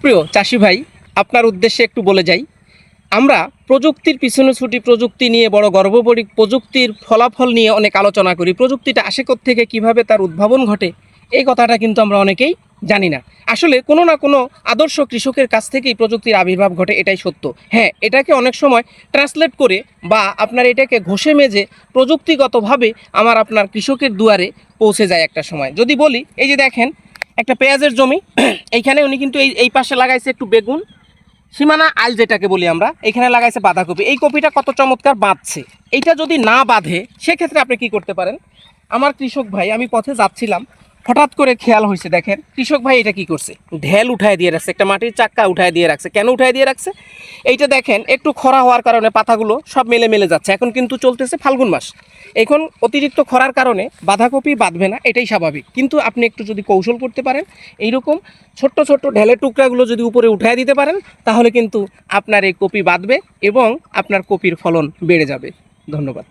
সুপ্রিয় চাষি ভাই, আপনার উদ্দেশ্যে একটু বলে যাই। আমরা প্রযুক্তির পিছনে ছুটি, প্রযুক্তি নিয়ে বড় গর্ব করি, প্রযুক্তির ফলাফল নিয়ে অনেক আলোচনা করি। প্রযুক্তিটা আসে থেকে কিভাবে তার উদ্ভাবন ঘটে, এই কথাটা কিন্তু আমরা অনেকেই জানি না। আসলে কোনো না কোনো আদর্শ কৃষকের কাছ থেকেই প্রযুক্তির আবির্ভাব ঘটে, এটাই সত্য। হ্যাঁ, এটাকে অনেক সময় ট্রান্সলেট করে বা আপনার এটাকে ঘষে মেজে প্রযুক্তিগতভাবে আপনার কৃষকের দুয়ারে পৌঁছে যায় একটা সময়। যদি বলি, এই যে দেখেন একটা পেঁয়াজের জমি, এইখানে উনি কিন্তু এই পাশে লাগাইছে একটু বেগুন, সীমানা আল যেটাকে বলি আমরা, এখানে লাগাইছে বাঁধাকপি। এই কপিটা কত চমৎকার বাঁধছে। এইটা যদি না বাঁধে সেক্ষেত্রে আপনি কি করতে পারেন? আমার কৃষক ভাই, আমি পথে যাচ্ছিলাম, হঠাৎ করে খেয়াল হয়েছে, দেখেন কৃষক ভাই এটা কি করছে, ঢেল উঠায় দিয়ে রাখছে, একটা মাটির চাক্কা উঠায় দিয়ে রাখছে। কেন উঠায় দিয়ে রাখছে? এইটা দেখেন একটু খরা হওয়ার কারণে পাতাগুলো সব মেলে যাচ্ছে। এখন কিন্তু চলতেছে ফাল্গুন মাস, এখন অতিরিক্ত খরার কারণে বাঁধাকপি বাঁধবে না, এটাই স্বাভাবিক। কিন্তু আপনি একটু যদি কৌশল করতে পারেন, এইরকম ছোট্ট ছোট্ট ঢেলের টুকরাগুলো যদি উপরে উঠায় দিতে পারেন, তাহলে কিন্তু আপনার এই কপি বাঁধবে এবং আপনার কপির ফলন বেড়ে যাবে। ধন্যবাদ।